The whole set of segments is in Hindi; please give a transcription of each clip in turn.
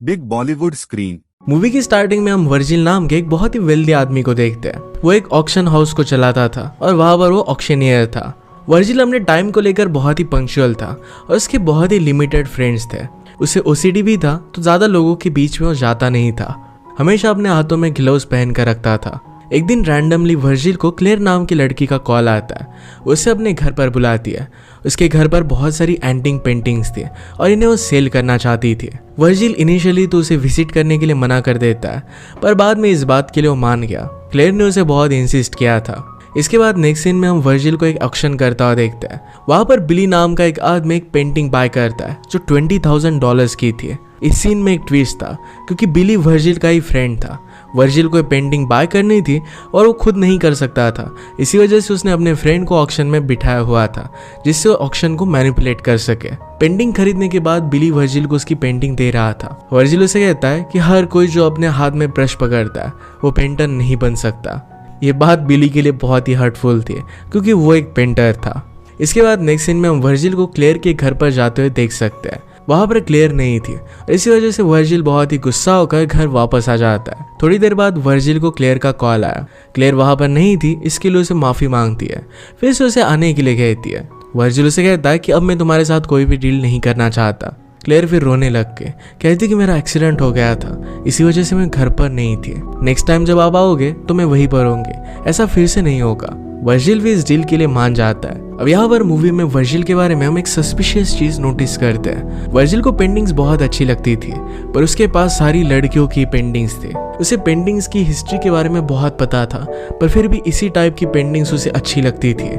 Big Bollywood screen. मूवी की स्टार्टिंग में हम वर्जिल नाम के एक बहुत ही वेल्दी आदमी को देखते हैं। वो एक ऑक्शन हाउस को चलाता था और वहां पर वो ऑक्शनियर था। वर्जिल अपने टाइम को लेकर बहुत ही पंक्चुअल था और उसके बहुत ही लिमिटेड फ्रेंड्स थे। उसे ओसीडी भी था, तो ज्यादा लोगों के बीच में वो जाता नहीं था। हमेशा अपने हाथों में ग्लव्स पहन कर रखता था। एक दिन रैंडमली वर्जिल को क्लेयर नाम की लड़की का कॉल आता है। उसे अपने घर पर बुलाती है। उसके घर पर बहुत सारी एंटिक पेंटिंग्स थी और इन्हें वो सेल करना चाहती थी। वर्जिल इनिशियली तो उसे विजिट करने के लिए मना कर देता है, पर बाद में इस बात के लिए वो मान गया। क्लेयर ने उसे बहुत इंसिस्ट किया था। इसके बाद नेक्स्ट सीन में हम वर्जिल को एक ऑक्शन करता हुआ देखते हैं। वहां पर बिली नाम का एक आदमी एक पेंटिंग बाय करता है जो $20,000 की थी। इस सीन में एक ट्विस्ट था, क्योंकि बिली वर्जिल का ही फ्रेंड था। वर्जिल को पेंटिंग बाय करनी थी और वो खुद नहीं कर सकता था। इसी वजह से उसने अपने फ्रेंड को ऑक्शन में बिठाया हुआ था, जिससे वो ऑक्शन को मैनिपुलेट कर सके। पेंटिंग खरीदने के बाद बिली वर्जिल को उसकी पेंटिंग दे रहा था। वर्जिल उसे कहता है कि हर कोई जो अपने हाथ में ब्रश पकड़ता है वो पेंटर नहीं बन सकता। ये बात बिली के लिए बहुत ही हर्टफुल थी, क्योंकि वो एक पेंटर था। इसके बाद नेक्स्ट सीन में हम वर्जिल को क्लेयर के घर पर जाते हुए देख सकते हैं। वहां पर क्लेयर नहीं थी, इसी वजह से वर्जिल बहुत ही गुस्सा होकर घर वापस आ जाता है। थोड़ी देर बाद वर्जिल को क्लेयर का कॉल आया। क्लेयर वहां पर नहीं थी, इसके लिए उसे माफी मांगती है। फिर से उसे आने के लिए कहती है। वर्जिल उसे कहता है कि अब मैं तुम्हारे साथ कोई भी डील नहीं करना चाहता। क्लेयर फिर रोने लग के कहती कि मेरा एक्सीडेंट हो गया था, इसी वजह से मैं घर पर नहीं थी। नेक्स्ट टाइम जब आप आओगे तो मैं वहीं पर होंगे, ऐसा फिर से नहीं होगा। वर्जिल भी इस डील के लिए मान जाता है। अब यहाँ पर मूवी में वर्जिल के बारे में हम एक सस्पिशियस चीज नोटिस करते हैं। वर्जिल को पेंटिंग्स बहुत अच्छी लगती थी, पर उसके पास सारी लड़कियों की पेंटिंग्स थी। उसे पेंटिंग्स की हिस्ट्री के बारे में बहुत पता था, पर फिर भी इसी टाइप की पेंटिंग्स उसे अच्छी लगती थी।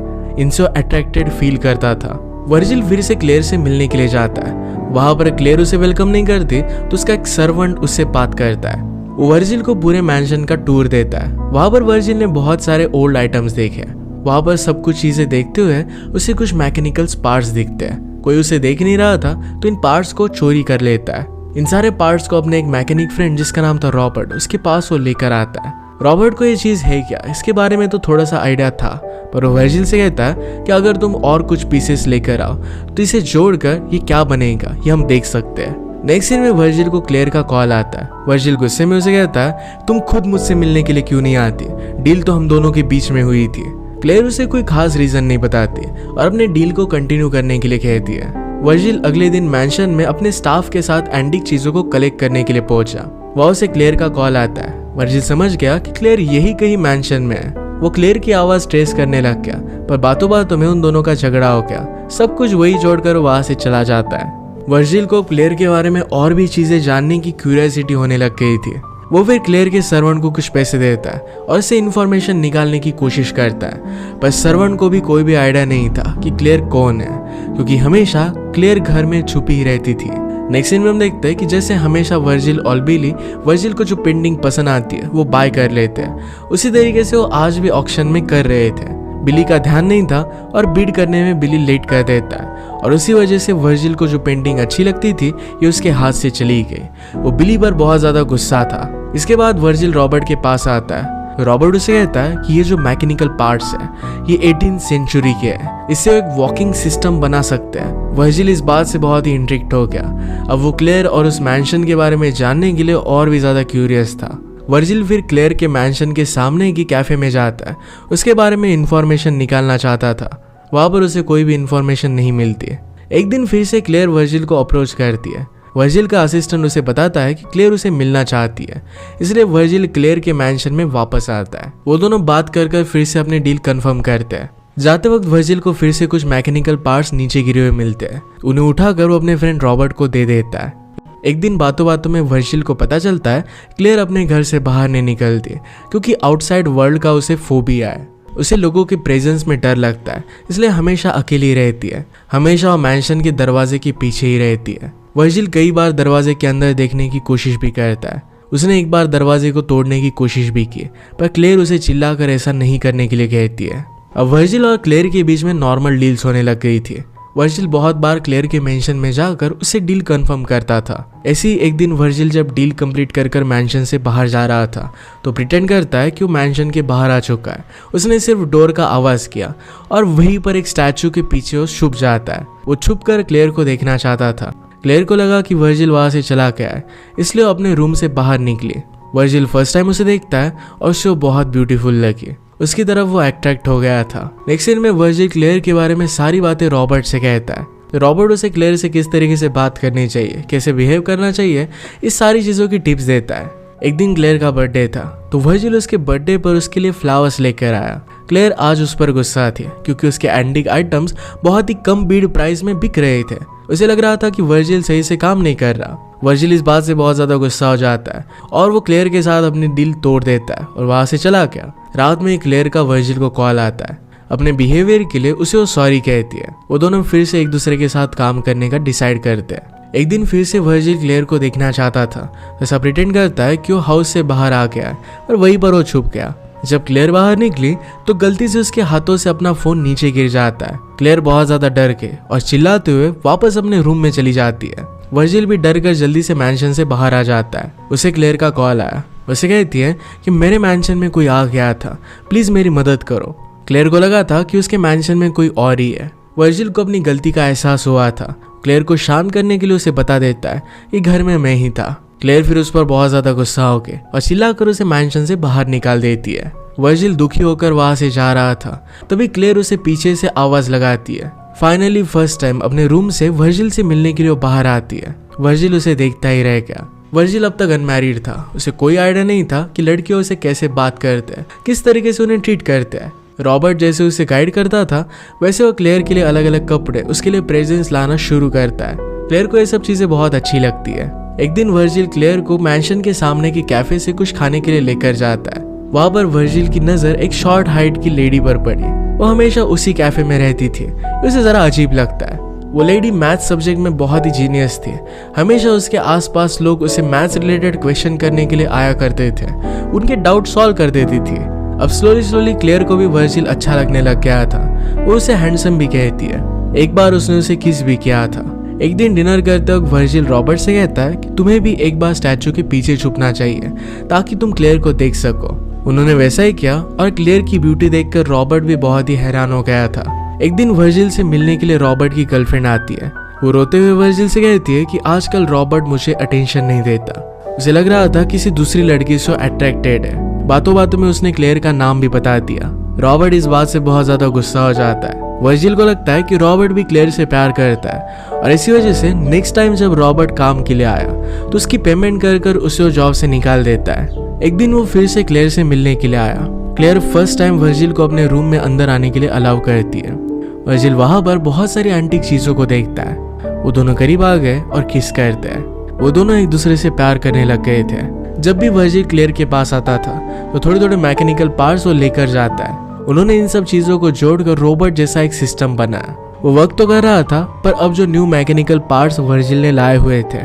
इनसे अट्रैक्टेड फील करता था। वर्जिल फिर से क्लेयर से मिलने के लिए जाता है। वहां पर क्लेयर उसे वेलकम नहीं करती, तो उसका एक सर्वेंट उससे बात करता है। वो वर्जिल को पूरे मैंशन का टूर देता है। वहां पर वर्जिल ने बहुत सारे ओल्ड आइटम्स देखे। वहां पर सब कुछ चीजें देखते हुए उसे कुछ मैकेनिकल पार्ट्स दिखते हैं। कोई उसे देख नहीं रहा था, तो इन पार्ट्स को चोरी कर लेता है। इन सारे पार्ट्स को अपने एक मैकेनिक फ्रेंड जिसका नाम था रॉबर्ट, उसके पास वो लेकर आता है। रॉबर्ट को ये चीज है क्या, इसके बारे में तो थोड़ा सा आइडिया था, पर वो वर्जिल से कहता है कि अगर तुम और कुछ पीसेस लेकर आओ तो इसे जोड़कर ये क्या बनेगा ये हम देख सकते हैं। नेक्स्ट सीन में वर्जिल को क्लेयर का कॉल आता है। वर्जिल गुस्से में उसे कहता है तुम खुद मुझसे मिलने के लिए क्यों नहीं आती, डील तो हम दोनों के बीच में हुई थी। क्लेयर उसे कोई खास रीजन नहीं बताती और अपने डील को कंटिन्यू करने के लिए कहती है। वर्जिल अगले दिन मैंशन में अपने स्टाफ के साथ एंटीक चीजों को कलेक्ट करने के लिए पहुंचा। वहां से क्लेयर का कॉल आता है। वर्जिल समझ गया कि क्लेयर यही कहीं मैंशन में है। वो क्लेयर की आवाज ट्रेस करने लग गया, पर बातों बातों में उन दोनों का झगड़ा हो गया। सब कुछ वही जोड़कर वहां से चला जाता है। वर्जिल को क्लेयर के बारे में और भी चीजें जानने की क्यूरियोसिटी होने लग गई थी। वो फिर क्लेयर के सर्वेंट को कुछ पैसे देता है और इससे इन्फॉर्मेशन निकालने की कोशिश करता है, पर सर्वेंट को भी कोई भी आइडिया नहीं था कि क्लेयर कौन है, क्योंकि हमेशा क्लेयर घर में छुपी ही रहती थी। नेक्स्ट सीन में हम देखते हैं कि जैसे हमेशा वर्जिल और बिली वर्जिल को जो पेंटिंग पसंद आती है वो बाय कर लेते हैं, उसी तरीके से वो आज भी ऑक्शन में कर रहे थे। बिली का ध्यान नहीं था और बीड करने में बिली लेट कर देता है, और उसी वजह से वर्जिल को जो पेंटिंग अच्छी लगती थी ये उसके हाथ से चली गई। वो बिली पर बहुत ज्यादा गुस्सा था। इसके बाद वर्जिल रॉबर्ट के पास आता है। रॉबर्ट उसे कहता है कि ये जो मैकेनिकल पार्ट्स है ये 18th सेंचुरी के है, इससे एक वॉकिंग सिस्टम बना सकते हैं। वर्जिल इस बात से बहुत ही इंट्रिग्ड हो गया। अब वो क्लेयर और उस मैंशन के बारे में जानने के लिए और भी ज्यादा क्यूरियस था। वर्जिल फिर क्लेयर के मैंशन के सामने की कैफे में जाता है। उसके बारे में इंफॉर्मेशन निकालना चाहता था। वहां पर उसे कोई भी इंफॉर्मेशन नहीं मिलती। एक दिन फिर से क्लेयर वर्जिल को अप्रोच करती है। वर्जिल का असिस्टेंट उसे बताता है कि क्लेयर उसे मिलना चाहती है, इसलिए वर्जिल क्लेयर के मैंशन में वापस आता है। वो दोनों बात कर फिर से अपनी डील कंफर्म करते हैं। जाते वक्त वर्जिल को फिर से कुछ मैकेनिकल पार्ट्स नीचे गिरे हुए मिलते हैं। उन्हें उठाकर वो अपने फ्रेंड रॉबर्ट को दे देता है। एक दिन बातों बातों में वर्जिल को पता चलता है क्लेयर अपने घर से बाहर नहीं निकलती, क्योंकि आउटसाइड वर्ल्ड का उसे फोबिया है। उसे लोगों के प्रेजेंस में डर लगता है, इसलिए हमेशा अकेली रहती है। हमेशा वो मैंशन के दरवाजे के पीछे ही रहती है। वर्जिल कई बार दरवाजे के अंदर देखने की कोशिश भी करता है। उसने एक बार दरवाजे को तोड़ने की कोशिश भी की, पर क्लेयर उसे चिल्लाकर ऐसा नहीं करने के लिए कहती है। अब वर्जिल और क्लेयर के बीच में नॉर्मल डील्स होने लग गई थी। वर्जिल बहुत बार क्लेयर के मेंशन में जाकर उसे डील कंफर्म करता था। ऐसे ही एक दिन वर्जिल जब डील कंप्लीट कर मैंशन से बाहर जा रहा था, तो प्रिटेंड करता है कि वो मैंशन के बाहर आ चुका है। उसने सिर्फ डोर का आवाज किया और वहीं पर एक स्टैचू के पीछे वो छुप जाता है। वो छुप कर क्लेयर को देखना चाहता था, क्लेयर को लगा कि वर्जिल वहां से चला गया है, इसलिए वो अपने रूम से बाहर निकली। वर्जिल फर्स्ट टाइम उसे देखता है और उसे वो बहुत ब्यूटीफुल लगी। उसकी तरफ वो अट्रैक्ट हो गया था। नेक्स्ट सीन में वर्जिल क्लेयर के बारे में सारी बातें रॉबर्ट से कहता है। रॉबर्ट उसे क्लेयर से किस तरीके से बात करनी चाहिए, कैसे बिहेव करना चाहिए, इस सारी चीज़ों की टिप्स देता है। एक दिन क्लेयर का बर्थडे था तो वर्जिल उसके बर्थडे पर उसके लिए फ्लावर्स लेकर आया। क्लेयर आज उस पर गुस्सा थी क्योंकि उसके एंटीक आइटम्स बहुत ही कम बीड प्राइस में बिक रहे थे। उसे लग रहा था कि वर्जिल सही से काम नहीं कर रहा। वर्जिल इस बात से बहुत ज्यादा गुस्सा हो जाता है और वो क्लेयर के साथ अपनी डील तोड़ देता है और वहां से चला गया। रात में क्लेयर का वर्जिल को कॉल आता है। अपने बिहेवियर के लिए उसे वो सॉरी कहती है। वो दोनों फिर से एक दूसरे के साथ काम करने का डिसाइड करते हैं। एक दिन फिर से वर्जिल क्लेयर को देखना चाहता था, ऐसा प्रिटेंड करता है कि वो हाउस से बाहर आ गया है और वहीं पर वो छुप गया। जब क्लेयर बाहर निकली तो गलती से उसके हाथों से अपना फोन नीचे गिर जाता है। क्लेयर बहुत ज्यादा डर के और चिल्लाते हुए वापस अपने रूम में चली जाती है। वर्जिल भी डर कर जल्दी से मैंशन से बाहर आ जाता है। उसे क्लेयर का कॉल आया। उसे कहती है कि मेरे मैंशन में कोई आ गया था, प्लीज मेरी मदद करो। क्लेयर को लगा था कि उसके मैंशन में कोई और ही है। वर्जिल को अपनी गलती का एहसास हुआ था। क्लेयर को शांत करने के लिए उसे बता देता है कि घर में मैं ही था। क्लेयर फिर उस पर बहुत ज्यादा गुस्सा हो गया और चिल्लाकर उसे मैंशन से बाहर निकाल देती है। वर्जिल दुखी होकर वहां से जा रहा था, तभी क्लेयर उसे पीछे से आवाज लगाती है। फाइनली फर्स्ट टाइम अपने रूम से वर्जिल से मिलने के लिए वो बाहर आती है। वर्जिल उसे देखता ही रह गया। वर्जिल अब तक अनमैरिड था। उसे कोई आइडिया नहीं था कि लड़कियों से कैसे बात करते हैं, किस तरीके से उन्हें ट्रीट करते हैं। रॉबर्ट जैसे उसे गाइड करता था वैसे वो क्लेयर के लिए अलग अलग कपड़े, उसके लिए प्रेजेंट्स लाना शुरू करता है। क्लेयर को ये सब चीजें बहुत अच्छी लगती है। एक दिन वर्जिल क्लेयर को मैंशन के सामने के कैफे से कुछ खाने के लिए लेकर जाता है। वहां पर वर्जिल की नजर एक शॉर्ट हाइट की लेडी पर पड़ी। वो हमेशा उसी कैफे में रहती थी। उसे जरा अजीब लगता है। वो लेडी मैथ सब्जेक्ट में बहुत ही जीनियस थी। हमेशा उसके आसपास लोग उसे मैथ्स रिलेटेड क्वेश्चन करने के लिए आया करते थे, उनके डाउट सॉल्व कर देती थी। अब स्लोली क्लेयर को भी वर्जिल अच्छा लगने लग गया था। वो उसे हैंडसम भी कहती है। एक बार उसने उसे किस भी किया था। एक दिन डिनर करते वक्त वर्जिल रॉबर्ट से कहता है कि तुम्हें भी एक बार स्टैचू के पीछे छुपना चाहिए ताकि तुम क्लेयर को देख सको। उन्होंने वैसा ही किया और क्लेयर की ब्यूटी देखकर रॉबर्ट भी बहुत ही हैरान हो गया था। एक दिन वर्जिल से मिलने के लिए रॉबर्ट की गर्लफ्रेंड आती है। वो रोते हुए वर्जिल से कहती है कि आजकल रॉबर्ट मुझे अटेंशन नहीं देता। उसे लग रहा था किसी दूसरी लड़की से अट्रैक्टेड है। बातों बातों में उसने क्लेयर का नाम भी बता दिया। रॉबर्ट इस बात से बहुत ज्यादा गुस्सा हो जाता है। वर्जिल को लगता है कि रॉबर्ट भी क्लेयर से प्यार करता है और इसी वजह से नेक्स्ट टाइम जब रॉबर्ट काम के लिए आया तो उसकी पेमेंट कर उसे वो जॉब से निकाल देता है। एक दिन वो फिर से क्लेयर से मिलने के लिए आया। क्लेयर फर्स्ट टाइम वर्जिल को अपने रूम में अंदर आने के लिए अलाउ करती है। वर्जिल वहां पर बहुत सारी एंटीक चीजों को देखता है। वो दोनों करीब आ गए और किस करते हैं। वो दोनों एक दूसरे से प्यार करने लग गए थे। जब भी वर्जिल क्लेयर के पास आता था तो थोड़े थोड़े मैकेनिकल पार्ट्स वो लेकर जाता है। उन्होंने इन सब चीजों को जोड़कर रोबोट जैसा एक सिस्टम बनाया। वो वर्क तो कर रहा था पर अब जो न्यू मैकेनिकल पार्ट्स वर्जिल ने लाए हुए थे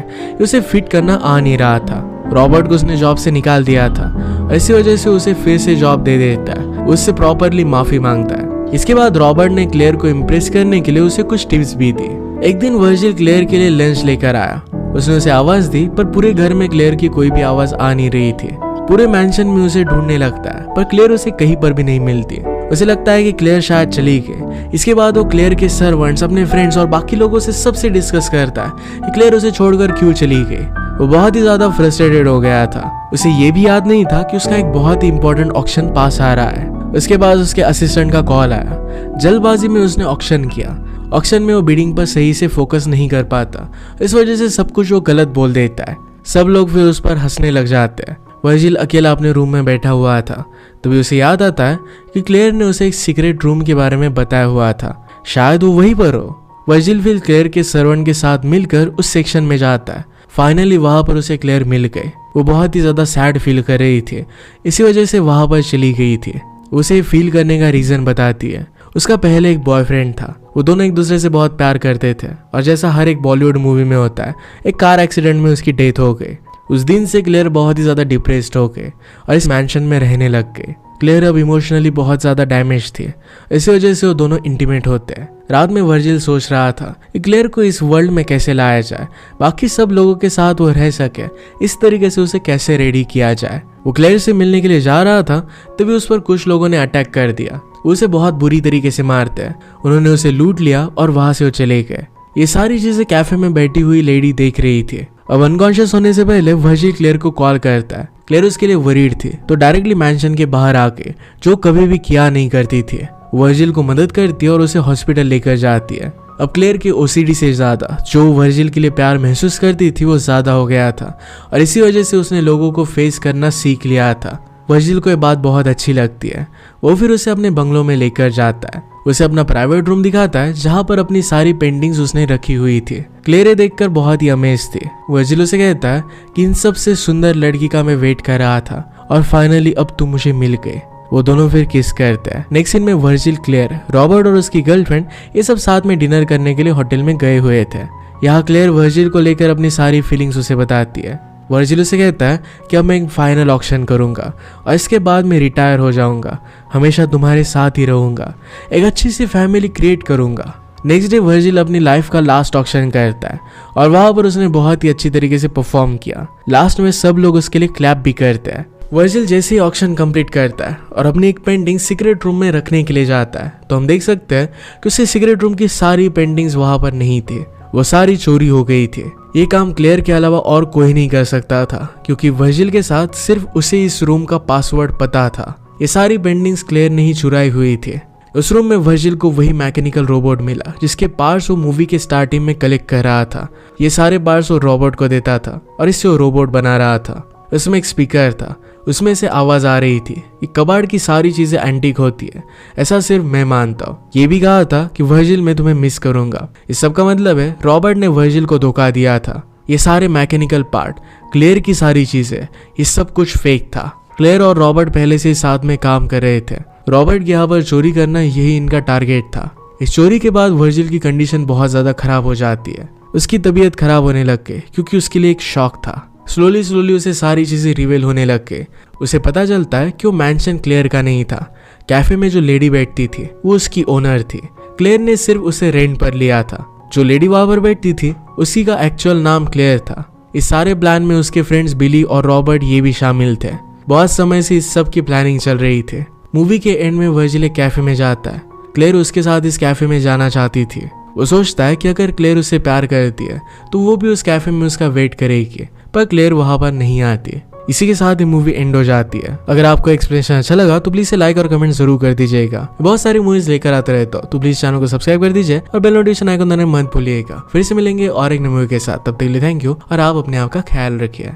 उसे फिट करना आ नहीं रहा था। रॉबर्ट को उसने जॉब से निकाल दिया था। इसी वजह से उसे फिर से जॉब दे देता है। उससे प्रॉपरली माफी मांगता है। इसके बाद रॉबर्ट ने क्लेयर को इम्प्रेस करने के लिए उसे कुछ टिप्स भी दी। एक दिन वर्जिल क्लेयर के लिए लंच लेकर आया। उसने उसे आवाज दी पर पूरे घर में क्लेयर की कोई भी आवाज आ नहीं रही थी। पूरे मैंशन में उसे ढूंढने लगता है पर क्लेयर उसे कहीं पर भी नहीं मिलती। उसे लगता है कि क्लेयर शायद चली गई। इसके बाद वो क्लेयर के सर्वेंट्स, अपने फ्रेंड्स और बाकी लोगों से सबसे डिस्कस करता है कि क्लेयर उसे छोड़कर क्यों चली गई। वो बहुत ही ज्यादा फ्रस्ट्रेटेड हो गया था। उसे ये भी याद नहीं था कि उसका एक बहुत ही इंपॉर्टेंट ऑक्शन पास आ रहा है। उसके बाद उसके असिस्टेंट का कॉल आया। जल्दबाजी में उसने ऑक्शन किया। ऑक्शन में वो बिडिंग पर सही से फोकस नहीं कर पाता। इस वजह से सब कुछ वो गलत बोल देता है। सब लोग फिर उस पर हंसने लग जाते हैं। वर्जिल अकेला अपने रूम में बैठा हुआ था। तभी उसे याद आता है कि क्लेयर ने उसे एक सीक्रेट रूम के बारे में बताया हुआ था। शायद वो वहीं पर हो। वर्जिल फिर क्लेयर के सर्वेंट के साथ मिलकर उस सेक्शन में जाता है। फाइनली वहां पर उसे क्लेयर मिल गए। वो बहुत ही ज्यादा सैड फील कर रही थी, इसी वजह से वहां पर चली गई थी। उसे फील करने का रीजन बताती है। उसका पहले एक बॉयफ्रेंड था। वो दोनों एक दूसरे से बहुत प्यार करते थे और जैसा हर एक बॉलीवुड मूवी में होता है, एक कार एक्सीडेंट में उसकी डेथ हो गई। उस दिन से क्लेयर बहुत ही ज्यादा डिप्रेस्ड हो गए और इस मैंशन में रहने लग गए। क्लेयर अब इमोशनली बहुत ज्यादा डैमेज थी। इसी वजह से वो दोनों इंटीमेट होते हैं। रात में वर्जिल सोच रहा था कि क्लेयर को इस वर्ल्ड में कैसे लाया जाए, बाकी सब लोगों के साथ वो रह सके, इस तरीके से उसे कैसे रेडी किया जाए। वो क्लेयर से मिलने के लिए जा रहा था तभी उस पर कुछ लोगों ने अटैक कर दिया। उसे बहुत बुरी तरीके से मारते हैं। उन्होंने उसे लूट लिया और वहां से वो चले गए। ये सारी चीजें कैफे में बैठी हुई लेडी देख रही थी। अब अनकॉन्शियस होने से पहले वर्जिल क्लेयर को कॉल करता है। क्लेयर उसके लिए वरीड थी तो डायरेक्टली मैंशन के बाहर आके, जो कभी भी किया नहीं करती थी, वर्जिल को मदद करती है और उसे हॉस्पिटल लेकर जाती है। अब क्लेयर की ओसीडी से ज्यादा जो वर्जिल के लिए प्यार महसूस करती थी वो ज्यादा हो गया था और इसी वजह से उसने लोगों को फेस करना सीख लिया था। वर्जिल को ये बात बहुत अच्छी लगती है। वो फिर उसे अपने बंगलों में लेकर जाता है, उसे अपना प्राइवेट रूम दिखाता है जहाँ पर अपनी सारी पेंटिंग्स उसने रखी हुई थी। क्लेयर ये देखकर बहुत ही अमेज थी। वर्जिल उसे कहता है कि इन सबसे सुंदर लड़की का मैं वेट कर रहा था और फाइनली अब तुम मुझे मिल गए। वो दोनों फिर किस करते हैं। नेक्स्ट सीन में वर्जिल, क्लेयर, रॉबर्ट और उसकी गर्लफ्रेंड ये सब साथ में डिनर करने के लिए होटल में गए हुए थे। यहाँ क्लेयर वर्जिल को लेकर अपनी सारी फीलिंग्स उसे बताती है। वर्जिल उसे कहता है कि अब मैं एक फाइनल ऑक्शन करूंगा और इसके बाद मैं रिटायर हो जाऊंगा, हमेशा तुम्हारे साथ ही रहूंगा, एक अच्छी सी फैमिली क्रिएट करूंगा। नेक्स्ट डे वर्जिल अपनी लाइफ का लास्ट ऑक्शन करता है और वहां पर उसने बहुत ही अच्छी तरीके से परफॉर्म किया। लास्ट में सब लोग उसके लिए क्लैप भी करते हैं। वर्जिल जैसे ही ऑक्शन कंप्लीट करता है और अपनी एक पेंटिंग सीक्रेट रूम में रखने के लिए जाता है तो हम देख सकते हैं कि उससे सीक्रेट रूम की सारी पेंटिंग्स वहां पर नहीं थी, वो सारी चोरी हो गई थी। ये काम क्लेयर के अलावा और कोई नहीं कर सकता था क्योंकि वर्जिल के साथ सिर्फ उसे इस रूम का पासवर्ड पता था। ये सारी पेंटिंग्स क्लेयर ने ही चुराई हुई थी। उस रूम में वर्जिल को वही मैकेनिकल रोबोट मिला जिसके पार्ट्स वो मूवी के स्टार्टिंग में कलेक्ट कर रहा था। ये सारे पार्ट्स वो रोबोट को देता था और इससे वो रोबोट बना रहा था। उसमें एक स्पीकर था, उसमें से आवाज आ रही थी कि कबाड़ की सारी चीजें एंटीक होती है, ऐसा सिर्फ मैं मानता हूँ। ये भी कहा था कि वर्जिल मैं तुम्हें मिस करूंगा। इस सब का मतलब है रॉबर्ट ने वर्जिल को धोखा दिया था। ये सारे मैकेनिकल पार्ट, क्लेयर की सारी चीजें, ये सब कुछ फेक था। क्लेयर और रॉबर्ट पहले से साथ में काम कर रहे थे। रॉबर्ट यहाँ पर चोरी करना यही इनका टारगेट था। इस चोरी के बाद वर्जिल की कंडीशन बहुत ज्यादा खराब हो जाती है। उसकी तबीयत खराब होने लग गई क्योंकि उसके लिए एक शौक था। स्लोली उसे सारी चीजें रिवील होने लग गए। उसे पता चलता है कि वो मैंशन क्लेयर का नहीं था। कैफे में जो लेडी बैठती थी वो उसकी ओनर थी। क्लेयर ने सिर्फ उसे रेंट पर लिया था। जो लेडी वहां पर बैठती थी उसी का एक्चुअल नाम क्लेयर था। इस सारे प्लान में उसके फ्रेंड्स बिली और रॉबर्ट ये भी शामिल थे। बहुत समय से इस सब की प्लानिंग चल रही थी। मूवी के एंड में वर्जिल एक कैफे में जाता है। क्लेयर उसके साथ इस कैफे में जाना चाहती थी। वो सोचता है कि अगर क्लेयर उससे प्यार करती है तो वो भी उस कैफे में उसका वेट करेगी, पर क्लेयर वहां पर नहीं आती। इसी के साथ ये मूवी एंड हो जाती है। अगर आपको एक्सप्लेनेशन अच्छा लगा तो प्लीज से लाइक और कमेंट जरूर कर दीजिएगा। बहुत सारी मूवीज लेकर आते रहता हूँ तो प्लीज चैनल को सब्सक्राइब कर दीजिए और बेल नोटिफिकेशन आइकन दबाना मत भूलिएगा। फिर से मिलेंगे और एक नई मूवी के साथ, तब तक के लिए थैंक यू और आप अपने आप का ख्याल रखिए।